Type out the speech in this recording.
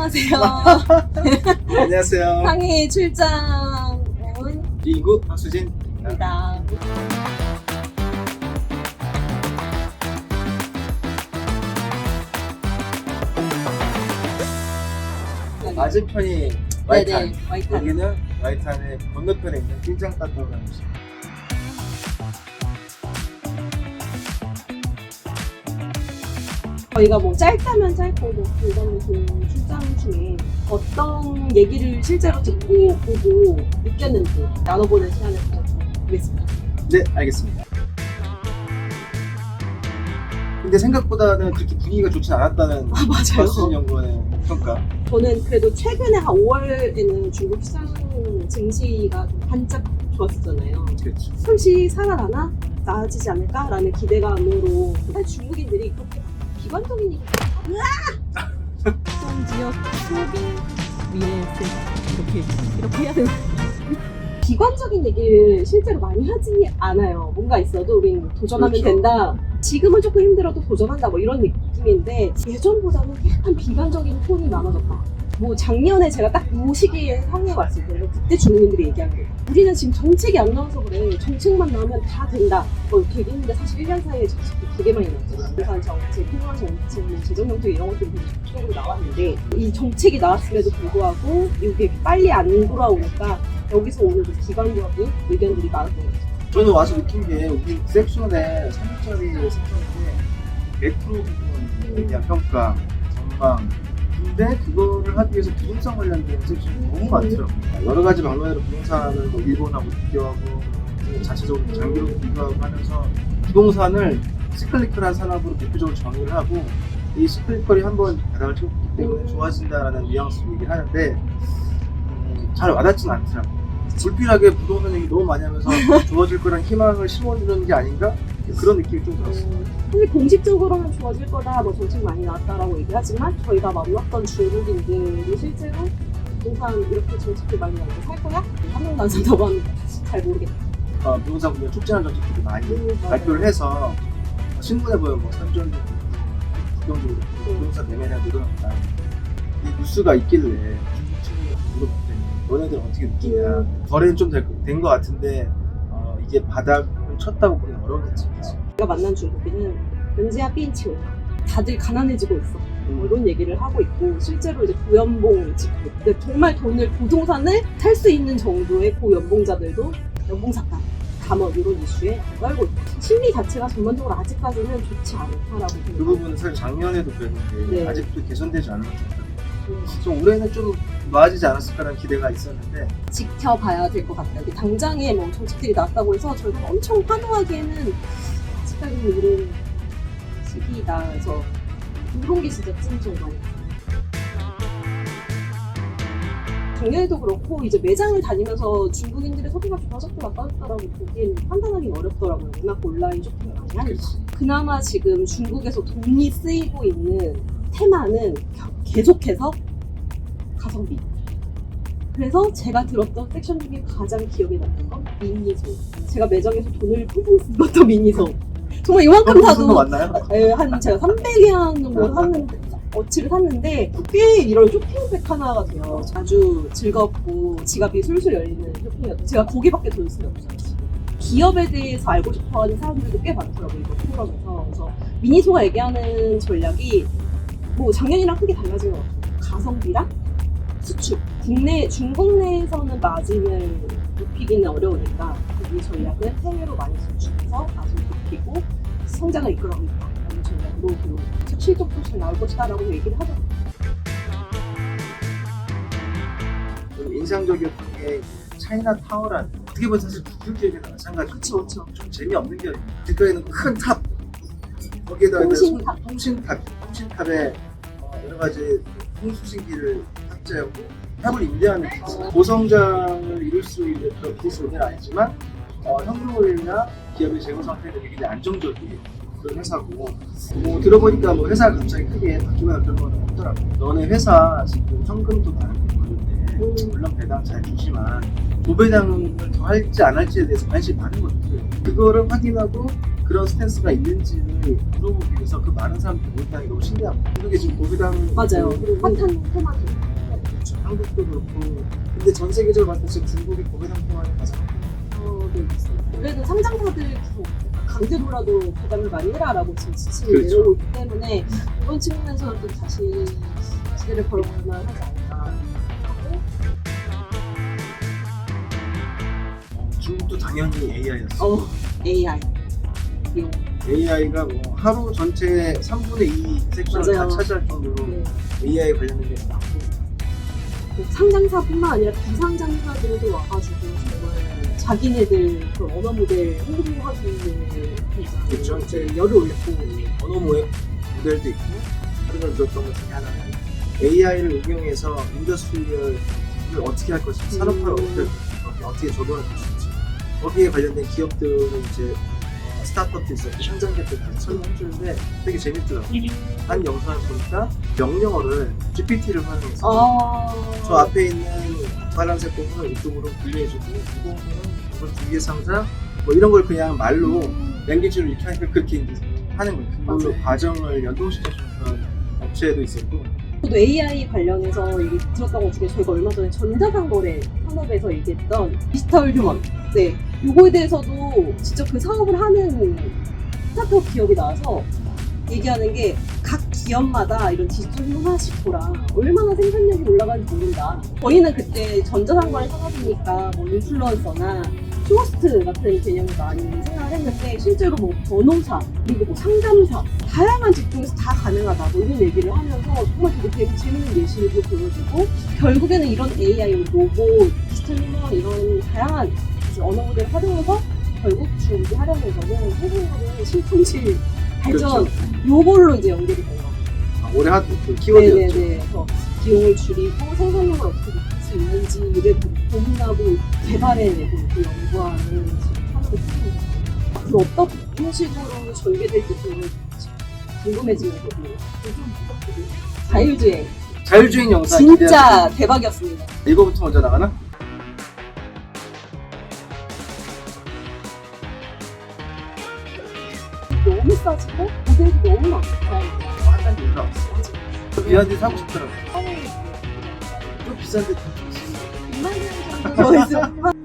안녕하세요. 안녕하세요. 상해 출장 온 인구 박수진입니다. 입니다. 맞은편이 와이탄, 네네, 와이탄. 여기는 와이탄의 건너편에 있는 빈장따도라는 곳입니다. 저희가 뭐 짧다면 짧고 뭐 길다면 긴 출장 중에 어떤 얘기를 실제로 듣고 보고 느꼈는지 나눠보는 시간을 가져보겠습니다. 네, 알겠습니다. 근데 생각보다는 그렇게 분위기가 좋진 않았다는 아, 맞아요. 박수진 연구원의 평가. 저는 그래도 최근에 한 5월에는 중국 시장 증시가 좀 반짝 좋았었잖아요. 그렇죠. 잠시 살아나나? 나아지지 않을까라는 기대감으로 사실 중국인들이 그렇게 비관적인 얘기 특정 지역 속의 미래세 이렇게 해야 되나? 비관적인 얘기를 실제로 많이 하지 않아요. 뭔가 있어도 우린 도전하면 그렇죠. 된다. 지금은 조금 힘들어도 도전한다 뭐 이런 느낌인데 예전보다는 약간 비관적인 톤이 많아졌다. 뭐 작년에 제가 딱 이 시기에 상해에 왔을 때는 그때 중국인들이 얘기한 거예요. 우리는 지금 정책이 안 나와서 그래. 정책만 나오면 다 된다. 뭐 이렇게 얘기했는데 사실 1년 사이에 정책이 되게 많이 나왔잖아요. 부산 정책, 통화 정책, 뭐 재정 정책 이런 것들이 되게 적극적으로 나왔는데 이 정책이 나왔음에도 불구하고 이게 빨리 안 돌아오니까 여기서 오는 그 비관적인 의견들이 많았던 것 같아요. 저는 와서 느낀 게 우리 섹션에 3일짜리 섹션인데 매크로 부분에 대한 평가, 전망. 근데 그거를 하기 위해서 부동산 관련된 섹션이 너무 많더라고요. 여러 가지 방면으로 부동산을 뭐 일본하고 비교하고 자체적으로 장기로 비교하고 하면서 부동산을 시클리컬한 산업으로 대표적으로 정의를 하고 이 시클리컬이 한번 바닥을 찍었기 때문에 좋아진다라는 뉘앙스로 얘기를 하는데 잘 와닿지는 않더라고요. 불필요하게 부동산 얘기 너무 많이 하면서 좋아질 거란 희망을 심어주는 게 아닌가? 그런 느낌이 좀 들었어요. 근데 공식적으로는 좋아질 거다, 뭐 정책 많이 나왔다라고 얘기하지만 저희가 만났던 중국인들이 실제로 부동산 이렇게 정책들 많이 나오고 살 거야? 한 명도 안 산다고 하는데 사실 잘 모르겠다. 부동산 분야 촉진하는 정책들도 많이 맞아요. 발표를 해서 신문에 보면 뭐 선전 부정적으로 부동산 매매량 늘어났다. 이 뉴스가 있길래 중국 친구한테 물어봤더니 너네들 어떻게 느끼냐. 거래는 좀 된 것 같은데 이게 바닥을 쳤다고 보기는 어려웠겠지. 제가 만난 중국인은 은지야 삐인치오 다들 가난해지고 있어 뭐 이런 얘기를 하고 있고 실제로 이제 고연봉 직급 근데 정말 돈을 부동산을 살 수 있는 정도의 고연봉자들도 연봉 삭감 감원 이런 이슈에 떨고 있고 심리 자체가 전반적으로 아직까지는 좋지 않다라고 그 생각합니다. 부분은 사실 작년에도 그랬는데 네. 아직도 개선되지 않은 것 같아요. 그래서 올해는 좀 나아지지 않았을까라는 기대가 있었는데 지켜봐야 될 것 같아요. 당장에 뭐 정책들이 나왔다고 해서 저희가 엄청 환호하기에는 아직까지는 이른 시기다. 그래서 이런 게 진짜 찜좀 많이. 작년에도 그렇고 이제 매장을 다니면서 중국인들의 소비가 좋아졌다 나빠졌다라고 보기엔 판단하기는 어렵더라고요. 워낙 온라인 쇼핑을 많이 하니까. 그나마 지금 중국에서 돈이 쓰이고 있는 테마는 계속해서 가성비. 그래서 제가 들었던 섹션 중에 가장 기억에 남는 건 미니소. 제가 매장에서 돈을 펑펑 쓴 것도 미니소. 정말 이만큼 무슨 거 사도 맞나요? 한 제가 300위안 정도 샀는데 어치를 샀는데 꽤 이런 쇼핑백 하나가 돼요. 아주 즐겁고 지갑이 술술 열리는 쇼핑이었고 제가 거기밖에 돈 쓸 수 없어요. 기업에 대해서 알고 싶어하는 사람들도 꽤 많더라고요. 이거 포럼에서. 그래서 미니소가 얘기하는 전략이 뭐 작년이랑 크게 달라진 것 같아요. 가성비랑 수출. 중국 내에서는 마진을 높이기는 어려우니까 이 전략은 해외로 많이 수출해서 마진을 높이고 성장을 이끌어가고 있다라는 전략으로 그리고 실적도 잘 나올 것이다라고 얘기를 하더라고요. 좀 인상적이었던 게 차이나 타워란 어떻게 보면 사실 구글 기업이나 마찬가지고 그쵸. 좀 재미없는 게 길가에는 큰 탑 거기에다가 통신탑에 여러 가지 통수신기를 탑재하고 탑을 임대하는 기술 고성장을 이룰 수 있는 그런 기술은 아니지만 현금흐름이나 기업의 재무 상태가 굉장히 안정적인 그런 회사고 뭐 들어보니까 뭐 회사가 갑자기 크게 바뀌거나 그런 건 없더라고요. 너네 회사 지금 현금도 많이 그런데 물론 배당 잘 주지만 조배당을 더 할지 안 할지에 대해서 관심이 많은 것들 그거를 확인하고 그런 스탠스가 있는지를 물어보기 위해서 그 많은 사람들이 모였다는 게 너무 신기하고 한국에 지금 고비당 맞아요. 흐름이 핫한 테마죠. 그렇죠. 한국도 그렇고 근데 전 세계적으로 봤을 때 지금 중국이 고비당 테마를 가장 네, 있습니다. 그래도 상장사들 계속 강제로라도 부담을 많이 해라라고 지금 지침이 그렇죠. 내려오고 있기 때문에 이번 측면에서는 좀 다시 기대를 걸어볼 만하지 않을까 하고 중국도 당연히 AI였어. AI 이용. AI가 뭐 하루 전체 3분의 2 섹션을 맞아요. 다 차지할 정도로 네. AI 관련된 게 많고 그 상장사뿐만 아니라 비상장사들도 와가지고 정말 자기네들 그 언어 모델 홍보하는 그렇죠. 이제 열을 올렸고 언어 모델도 있고 다른 걸 들었던 것 중에 하나는 AI를 응용해서 인더스트리얼을 어떻게 할 것인지 산업화를 어떻게 조도할 것인지 거기에 관련된 기업들은 이제 스타트업도 있었고 상장자들 다 설명해 주는데 되게 재밌더라고요. 한 영상을 보니까 명령어를 GPT를 활용해서 저 앞에 있는 파란색 공을 이쪽으로 분리해주고 이 공은 이걸 두 개 상자 뭐 이런 걸 그냥 말로 랭귀지로 이렇게 하니까 그렇게 이제 하는 거예요. 그걸로 맞아요. 과정을 연동시켜주는 그런 업체도 있었고 저도 AI 관련해서 얘기 들었던 것 중에 저희가 얼마 전에 전자상거래 산업에서 얘기했던 디지털 휴먼 네, 요거에 대해서도 직접 그 사업을 하는 스타트업 기업이 나와서 얘기하는 게 각 기업마다 이런 디지털 휴먼 식도랑 얼마나 생산력이 올라가는지 모른다. 저희는 그때 전자상거래 산업이니까 뭐 인플루언서나 쇼호스트 같은 개념을 많이 생각을 했는데 실제로 뭐 변호사 그리고 뭐 상담사 다양한 직종에서 다 가능하다 뭐 이런 얘기를 하면서 정말 되게 재밌는 예시를 보여주고 결국에는 이런 AI, 로봇, 디지털 휴먼 이런 다양한 언어 모델을 활용해서 결국 중국이 하려면서는 생산력의 실품질 발전 그렇죠. 요걸로 이제 연결이 된 거예요. 올해 한 그 키워드였죠. 네네네. 그래서 비용을 줄이고 생산력을 어떻게 높일 수 있는지를 고민하고 개발해내고 또 연구하는 지금 산업의 특징입니다. 앞으로 어떤 식으로 전개될지 좀 궁금해지거든요. 자율주행 자율주행 영상 진짜 대박이었습니다. 이거부터 먼저 나가나? 너무 싸지고 모델도 너무 많고 한 단계 올라왔어. 비한테 사고 싶더라고. 좀 비싼데 좀 좋지. 2만 원 정도 더 있으면